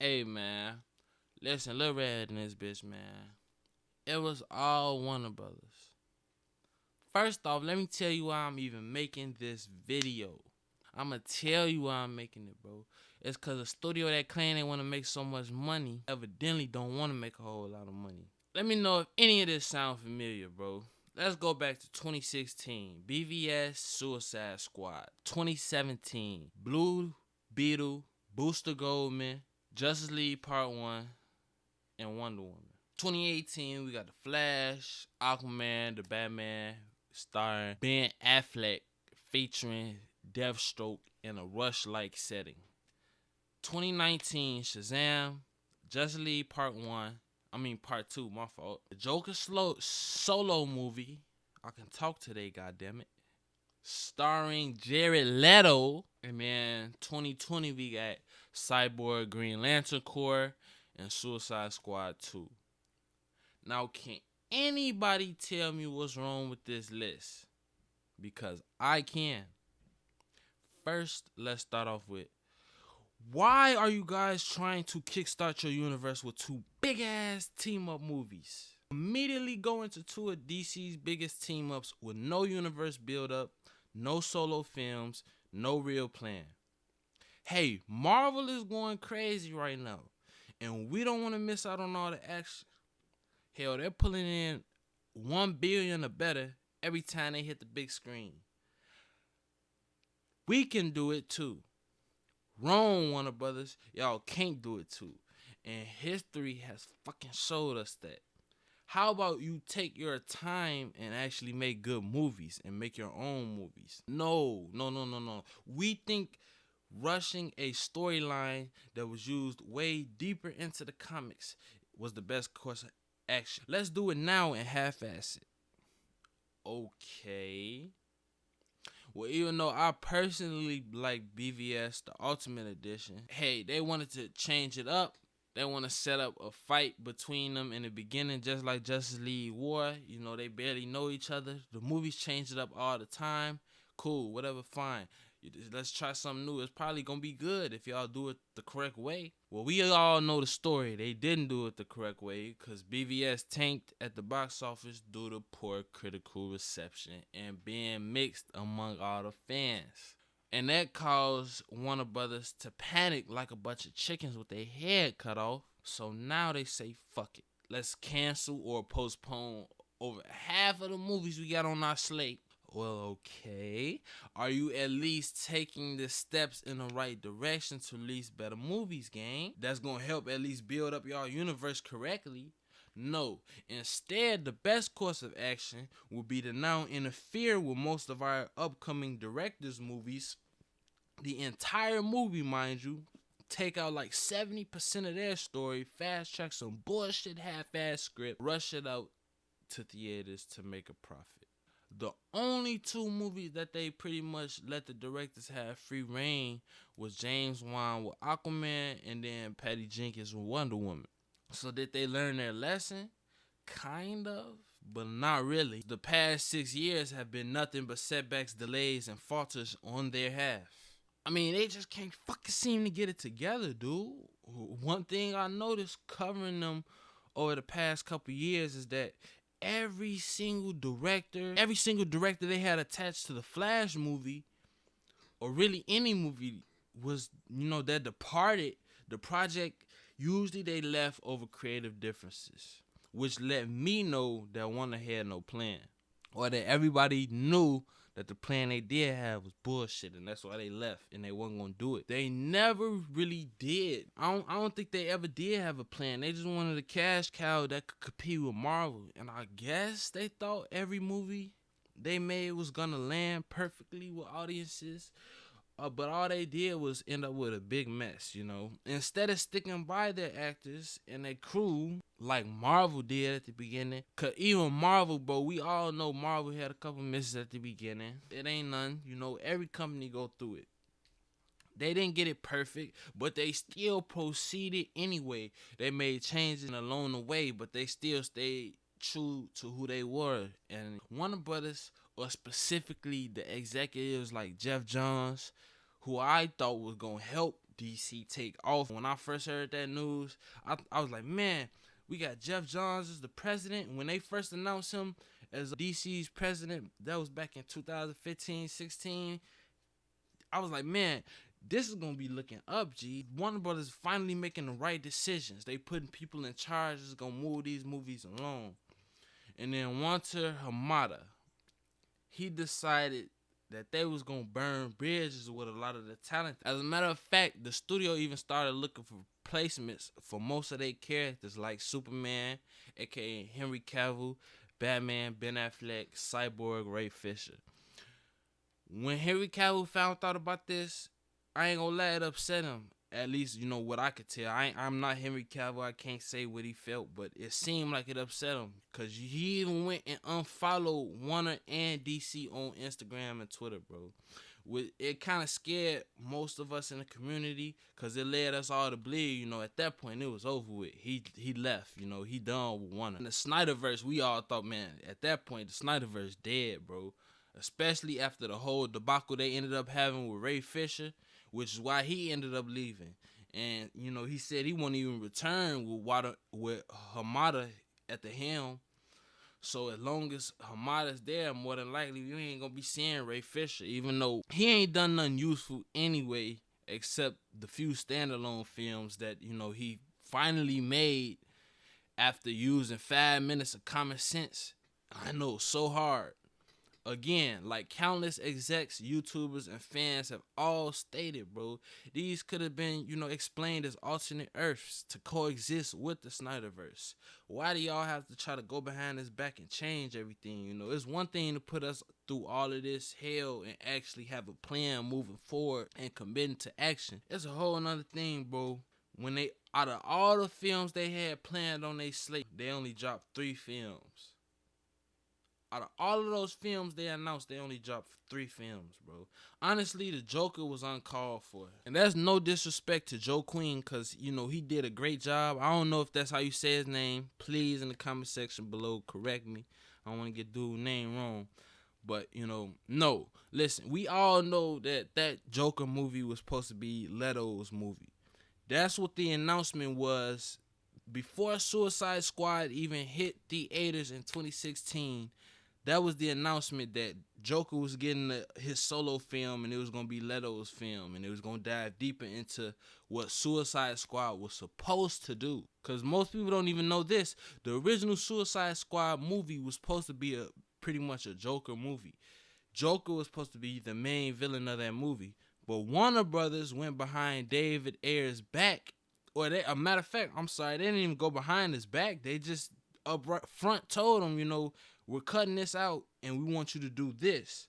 Hey, man. Listen, Lil Red in this bitch, man. It was all Warner Brothers. First off, let me tell you why I'm even making this video. I'ma tell you why I'm making it, bro. It's cause a studio that claim they wanna make so much money evidently don't wanna make a whole lot of money. Let me know if any of this sound familiar, bro. Let's go back to 2016. BVS Suicide Squad. 2017. Blue Beetle, Booster Goldman, Justice League Part 1, and Wonder Woman. 2018, we got The Flash, Aquaman, The Batman, starring Ben Affleck, featuring Deathstroke in a rush-like setting. 2019, Shazam, Justice League Part 2, my fault. The Joker solo movie, I Can Talk Today, goddammit. Starring Jared Leto. And man, 2020 we got Cyborg, Green Lantern Corps, and Suicide Squad 2. Now, can anybody tell me what's wrong with this list? Because I can. First, let's start off with, why are you guys trying to kickstart your universe with two big-ass team-up movies? Immediately go into two of DC's biggest team-ups with no universe build-up, no solo films, no real plan. Hey, Marvel is going crazy right now, and we don't want to miss out on all the action. Hell, they're pulling in $1 billion or better every time they hit the big screen. We can do it too. Wrong, Warner Brothers. Y'all can't do it too. And history has fucking showed us that. How about you take your time and actually make good movies and make your own movies? No. We think rushing a storyline that was used way deeper into the comics was the best course of action. Let's do it now and half-ass it. Okay. Well, even though I personally like BVS, the Ultimate Edition, hey, they wanted to change it up. They want to set up a fight between them in the beginning, just like Justice League War. You know, they barely know each other. The movies change it up all the time. Cool, whatever, fine. Let's try something new. It's probably going to be good if y'all do it the correct way. Well, we all know the story. They didn't do it the correct way because BVS tanked at the box office due to poor critical reception and being mixed among all the fans. And that caused Warner Brothers to panic like a bunch of chickens with their head cut off. So now they say, fuck it. Let's cancel or postpone over half of the movies we got on our slate. Well, okay. Are you at least taking the steps in the right direction to release better movies, gang? That's going to help at least build up y'all universe correctly. No. Instead, the best course of action would be to now interfere with most of our upcoming directors' movies. The entire movie, mind you. Take out like 70% of their story, fast track some bullshit half-ass script, rush it out to theaters to make a profit. The only two movies that they pretty much let the directors have free reign was James Wan with Aquaman and then Patty Jenkins with Wonder Woman. So did they learn their lesson? Kind of, but not really. The past 6 years have been nothing but setbacks, delays, and falters on their half. I mean, they just can't fucking seem to get it together, dude. One thing I noticed covering them over the past couple years is that every single director they had attached to the Flash movie, or really any movie, was, that departed the project. Usually they left over creative differences, which let me know that Warner had no plan, or that everybody knew that the plan they did have was bullshit, and that's why they left and they wasn't gonna do it. They never really did. I don't think they ever did have a plan. They just wanted a cash cow that could compete with Marvel, and I guess they thought every movie they made was gonna land perfectly with audiences. But all they did was end up with a big mess, Instead of sticking by their actors and their crew like Marvel did at the beginning. Cause even Marvel, bro, we all know Marvel had a couple misses at the beginning. It ain't none, every company go through it. They didn't get it perfect, but they still proceeded anyway. They made changes along the way, but they still stayed true to who they were. And Warner Brothers, or specifically the executives like Jeff Johns, who I thought was going to help DC take off. When I first heard that news, I was like, man, we got Jeff Johns as the president. When they first announced him as DC's president, that was back in 2015, 16. I was like, man, this is gonna be looking up, G. Warner Brothers finally making the right decisions. They putting people in charge that's gonna move these movies along. And then Walter Hamada, he decided that they was gonna burn bridges with a lot of the talent. As a matter of fact, the studio even started looking for replacements for most of their characters, like Superman, aka Henry Cavill, Batman, Ben Affleck, Cyborg, Ray Fisher. When Henry Cavill found out about this, I ain't gonna let it upset him. At least, you know, what I could tell. I'm not Henry Cavill. I can't say what he felt, but it seemed like it upset him. Because he even went and unfollowed Warner and DC on Instagram and Twitter, bro. It kind of scared most of us in the community because it led us all to bleed. You know, at that point, it was over with. He left, you know, he done with Warner. In the Snyderverse, we all thought, man, at that point, the Snyderverse dead, bro. Especially after the whole debacle they ended up having with Ray Fisher, which is why he ended up leaving. And, you know, he said he won't even return with Hamada at the helm. So as long as Hamada's there, more than likely, you ain't going to be seeing Ray Fisher, even though he ain't done nothing useful anyway, except the few standalone films that, you know, he finally made after using 5 minutes of common sense. I know, so hard. Again, like countless execs, YouTubers, and fans have all stated, bro, these could have been, you know, explained as alternate Earths to coexist with the Snyderverse. Why do y'all have to try to go behind his back and change everything? You know, it's one thing to put us through all of this hell and actually have a plan moving forward and committing to action. It's a whole nother thing, bro. When they, out of all the films they had planned on their slate, they only dropped 3 films. Out of all of those films they announced, they only dropped 3 films, bro. Honestly, the Joker was uncalled for. And that's no disrespect to Joe Queen, because, you know, he did a great job. I don't know if that's how you say his name. Please, in the comment section below, correct me. I don't want to get dude's name wrong. But, you know, no. Listen, we all know that Joker movie was supposed to be Leto's movie. That's what the announcement was before Suicide Squad even hit theaters in 2016. That was the announcement that Joker was getting his solo film and it was going to be Leto's film. And it was going to dive deeper into what Suicide Squad was supposed to do. Because most people don't even know this. The original Suicide Squad movie was supposed to be pretty much a Joker movie. Joker was supposed to be the main villain of that movie. But Warner Brothers went behind David Ayer's back. Or a matter of fact, I'm sorry, they didn't even go behind his back. They just up front told him, you know, we're cutting this out and we want you to do this.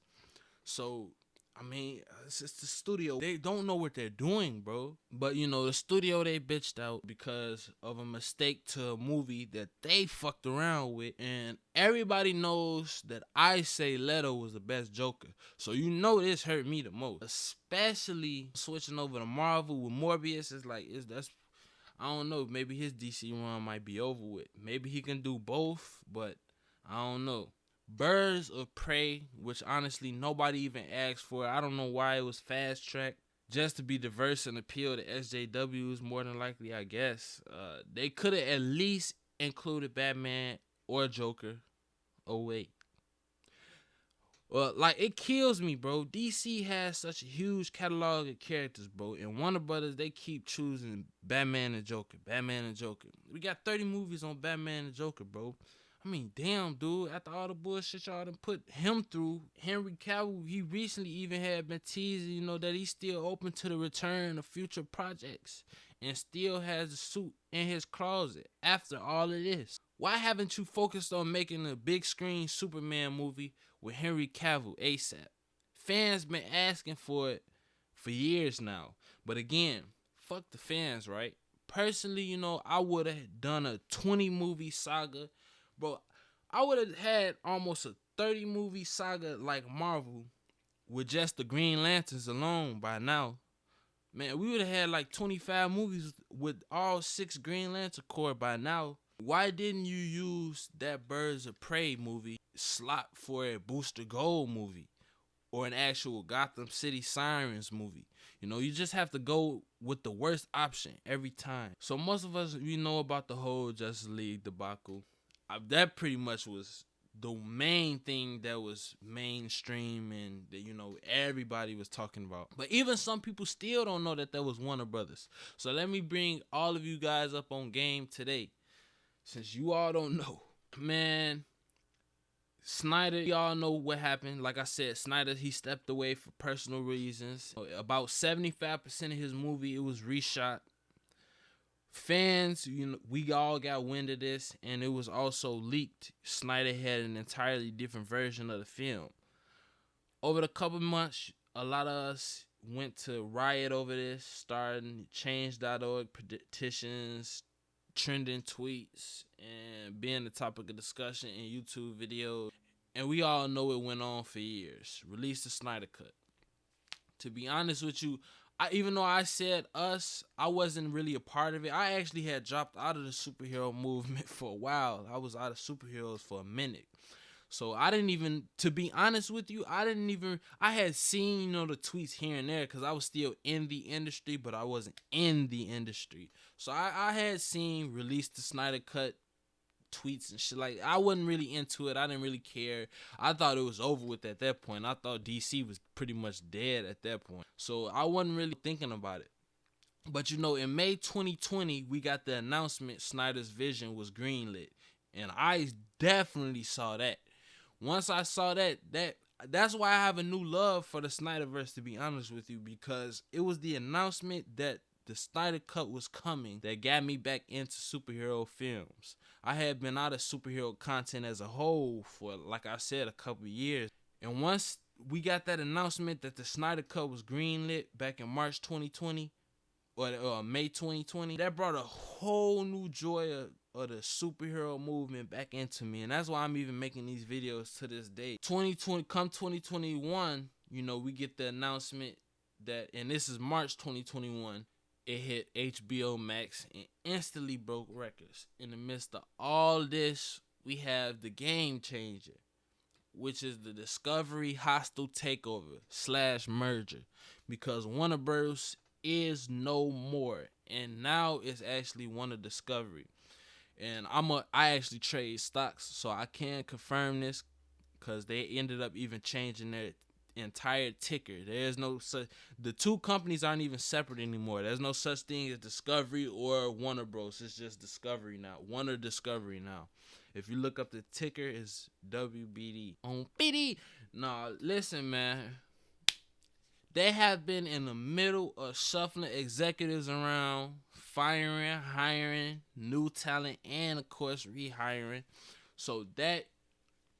So, I mean, it's the studio. They don't know what they're doing, bro. But, you know, the studio, they bitched out because of a mistake to a movie that they fucked around with. And everybody knows that I say Leto was the best Joker. So, you know, this hurt me the most. Especially switching over to Marvel with Morbius. That's I don't know. Maybe his DC run might be over with. Maybe he can do both, but I don't know. Birds of Prey, which honestly nobody even asked for. I don't know why it was fast tracked. Just to be diverse and appeal to SJWs, more than likely, I guess. They could have at least included Batman or Joker. Oh, wait. Well, like, it kills me, bro. DC has such a huge catalog of characters, bro. And Warner Brothers, they keep choosing Batman and Joker. Batman and Joker. We got 30 movies on Batman and Joker, bro. I mean, damn, dude. After all the bullshit y'all done put him through, Henry Cavill, he recently even had been teasing, you know, that he's still open to the return of future projects. And still has the suit in his closet after all of this. Why haven't you focused on making a big screen Superman movie with Henry Cavill ASAP? Fans been asking for it for years now. But again, fuck the fans, right? Personally, you know, I would have done a 20 movie saga. Bro, I would have had almost a 30 movie saga like Marvel with just the Green Lanterns alone by now. Man, we would have had like 25 movies with all 6 Green Lantern Corps by now. Why didn't you use that Birds of Prey movie slot for a Booster Gold movie? or an actual Gotham City Sirens movie. You know, you just have to go with the worst option every time. So most of us, we know about the whole Justice League debacle. That pretty much was the main thing that was mainstream and that, you know, everybody was talking about. But even some people still don't know that was Warner Brothers. So let me bring all of you guys up on game today, since you all don't know. Man, Snyder, y'all know what happened. Like I said, Snyder, he stepped away for personal reasons. About 75% of his movie, it was reshot. Fans, you know, we all got wind of this, and it was also leaked. Snyder had an entirely different version of the film. Over the couple months, a lot of us went to riot over this, starting change.org petitions, trending tweets, and being the topic of discussion in YouTube videos. And we all know it went on for years. Release the Snyder Cut. To be honest with you, even though I said us, I wasn't really a part of it. I actually had dropped out of the superhero movement for a while. I was out of superheroes for a minute. So I didn't even, to be honest with you, I had seen, you know, the tweets here and there because I was still in the industry, but I wasn't in the industry. So I had seen release the Snyder Cut tweets and shit. Like, I wasn't really into it. I didn't really care. I thought it was over with at that point. I thought DC was pretty much dead at that point. So I wasn't really thinking about it. But, you know, in May 2020, we got the announcement Snyder's vision was greenlit. And I definitely saw that. Once I saw that's why I have a new love for the Snyderverse, to be honest with you, because it was the announcement that the Snyder Cut was coming that got me back into superhero films. I had been out of superhero content as a whole for, like I said, a couple years. And once we got that announcement that the Snyder Cut was greenlit back in March 2020 or May 2020, that brought a whole new joy of the superhero movement back into me. And that's why I'm even making these videos to this day. 2021, you know, we get the announcement that, and this is March 2021, it hit HBO Max and instantly broke records. In the midst of all this, we have the game changer, which is the Discovery hostile takeover / merger, because Warner Bros. Is no more, and now it's actually Warner Discovery. And I actually trade stocks, so I can confirm this, because they ended up even changing their entire ticker. There's no such, the two companies aren't even separate anymore. There's no such thing as Discovery or Warner Bros. It's just Discovery now. Warner Discovery now. If you look up the ticker, it's WBD. On BD. Nah, listen, man. They have been in the middle of shuffling executives around, firing, hiring, new talent, and of course rehiring. So that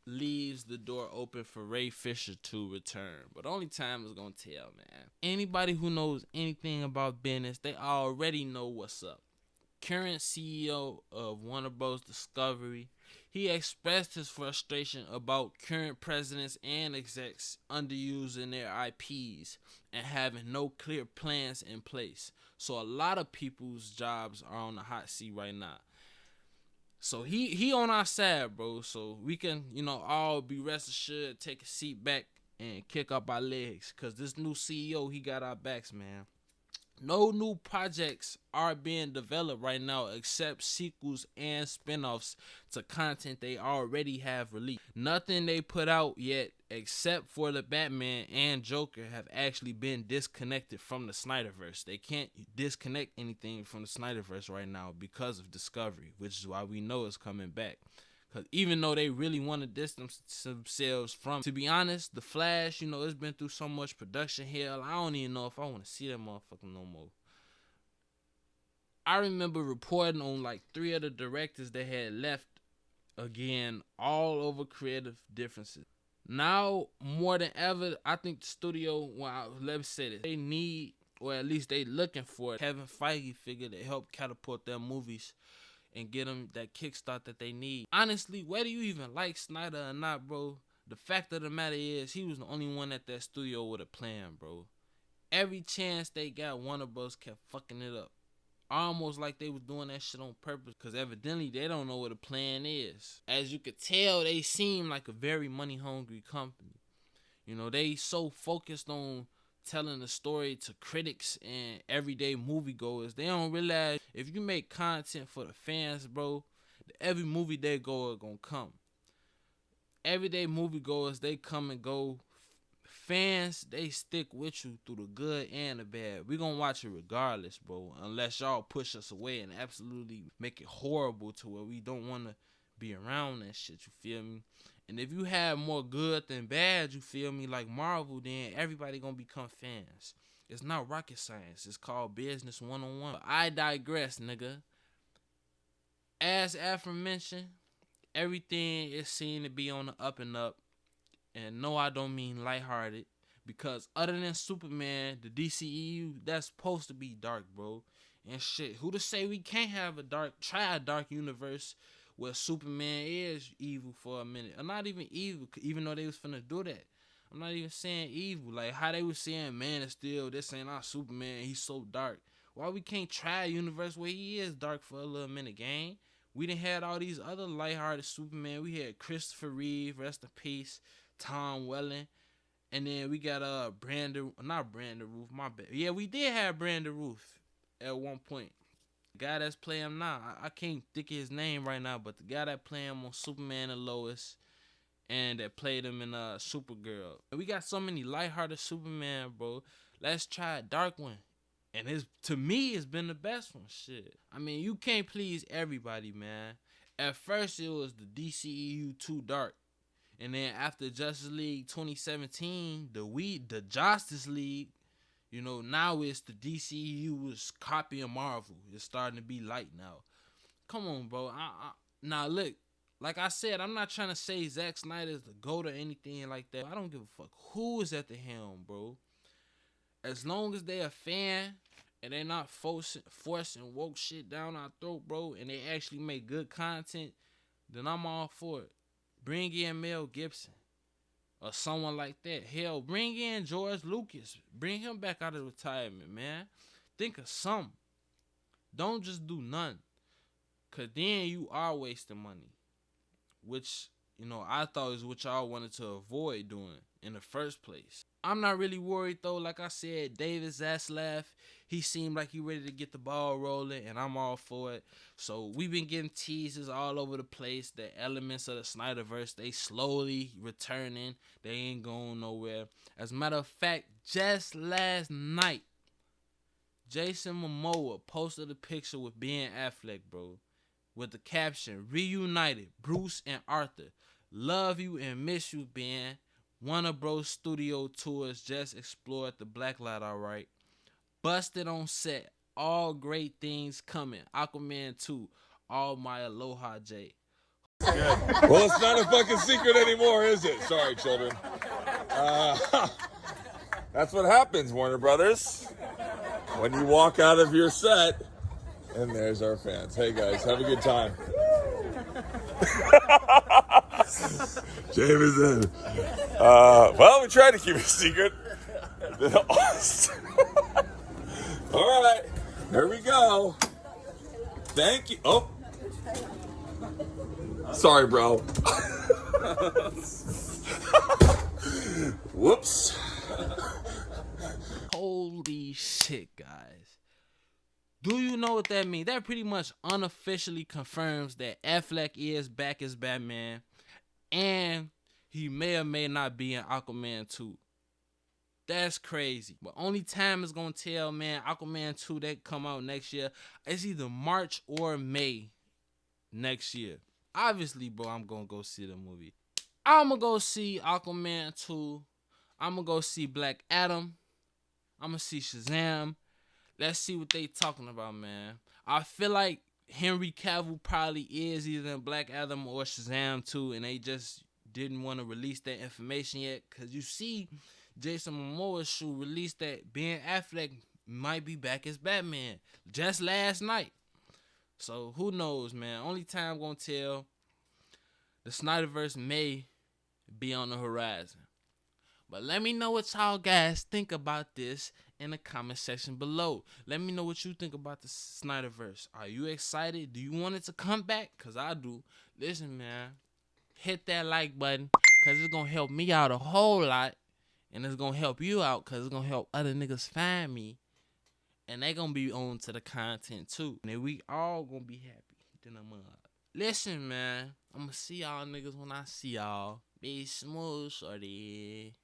leaves the door open for Ray Fisher to return. But only time is going to tell, man. Anybody who knows anything about business, they already know what's up. Current CEO of Warner Bros. Discovery, he expressed his frustration about current presidents and execs underusing their IPs and having no clear plans in place. So a lot of people's jobs are on the hot seat right now. So he on our side, bro. So we can, you know, all be rest assured, take a seat back and kick up our legs, because this new CEO, he got our backs, man. No new projects are being developed right now except sequels and spinoffs to content they already have released. Nothing they put out yet except for the Batman and Joker have actually been disconnected from the Snyderverse. They can't disconnect anything from the Snyderverse right now because of Discovery, which is why we know it's coming back. Because even though they really want to distance themselves from, to be honest, The Flash, you know, it's been through so much production hell, I don't even know if I want to see that motherfucker no more. I remember reporting on like 3 of the directors that had left, again, all over creative differences. Now, more than ever, I think the studio, well, let me say this, they need, or at least they looking for, Kevin Feige figure to help catapult their movies and get them that kickstart that they need. Honestly, whether you even like Snyder or not, bro, the fact of the matter is he was the only one at that studio with a plan, bro. Every chance they got, Warner Bros. Kept fucking it up. Almost like they was doing that shit on purpose, because evidently they don't know what a plan is. As you could tell, they seem like a very money-hungry company. You know, they so focused on telling the story to critics and everyday moviegoers. They don't realize if you make content for the fans, bro, every movie they go gonna come. Everyday moviegoers, they come and go. Fans, they stick with you through the good and the bad. We gonna watch it regardless, bro. Unless y'all push us away and absolutely make it horrible to where we don't want to be around that shit, you feel me? And if you have more good than bad, you feel me, like Marvel, then everybody gonna become fans. It's not rocket science. It's called business 101. But I digress, nigga. As aforementioned, everything is seen to be on the up and up. And no, I don't mean lighthearted. Because other than Superman, the DCEU, that's supposed to be dark, bro. And shit, who to say we can't have a dark universe where Superman is evil for a minute. Or not even evil, even though they was finna do that. I'm not even saying evil. Like how they was saying Man of Steel, this ain't our Superman, he's so dark. Why we can't try a universe where he is dark for a little minute, gang? We done had all these other lighthearted Superman. We had Christopher Reeve, rest in peace, Tom Welling. And then we got not Brandon Roof, my bad. Yeah, we did have Brandon Roof at one point. The guy that's playing him now, I can't think of his name right now, but the guy that played him on Superman and Lois and that played him in Supergirl. We got so many lighthearted Superman, bro. Let's try a dark one. And to me, it's been the best one. Shit. I mean, you can't please everybody, man. At first, it was the DCEU too dark. And then after Justice League 2017, the Justice League, you know, now it's the DCU was copying Marvel. It's starting to be light now. Come on, bro. Now, look, like I said, I'm not trying to say Zack Snyder is the GOAT or anything like that. I don't give a fuck who is at the helm, bro. As long as they a fan and they're not forcing woke shit down our throat, bro, and they actually make good content, then I'm all for it. Bring in Mel Gibson or someone like that. Hell, bring in George Lucas. Bring him back out of retirement, man. Think of something. Don't just do none. Because then you are wasting money. Which, you know, I thought is what y'all wanted to avoid doing in the first place. I'm not really worried, though. Like I said, David Zaslav, he seemed like he ready to get the ball rolling, and I'm all for it. So we've been getting teasers all over the place. The elements of the Snyderverse, they slowly returning. They ain't going nowhere. As a matter of fact, just last night, Jason Momoa posted a picture with Ben Affleck, bro, with the caption, "Reunited, Bruce and Arthur. Love you and miss you, Ben. Warner Bros. Studio tours just explored the blacklight, alright. Busted on set. All great things coming. Aquaman 2. All my aloha, Jay." Well, it's not a fucking secret anymore, is it? Sorry, children. That's what happens, Warner Brothers. When you walk out of your set, and there's our fans. Hey, guys, have a good time. Jameson. Well, we tried to keep it a secret. All right, here we go. Thank you. Oh, sorry, bro. Whoops. Holy shit, guys. Do you know what that means? That pretty much unofficially confirms that Affleck is back as Batman, and he may or may not be in Aquaman 2. That's crazy. But only time is going to tell, man. Aquaman 2, that come out next year. It's either March or May next year. Obviously, bro, I'm going to go see the movie. I'm going to go see Aquaman 2. I'm going to go see Black Adam. I'm going to see Shazam. Let's see what they talking about, man. I feel like Henry Cavill probably is either in Black Adam or Shazam 2, and they just didn't want to release that information yet. Because you see, Jason Momoa should release that Ben Affleck might be back as Batman just last night. So who knows, man. Only time gonna tell. The Snyderverse may be on the horizon. But let me know what y'all guys think about this in the comment section below. Let me know what you think about the Snyderverse. Are you excited? Do you want it to come back? Because I do. Listen, man. Hit that like button because it's going to help me out a whole lot. And it's gonna help you out because it's gonna help other niggas find me. And they gonna be on to the content too. And we all gonna be happy. Then I'm listen, man. I'm gonna see y'all niggas when I see y'all. Be smooth, shorty.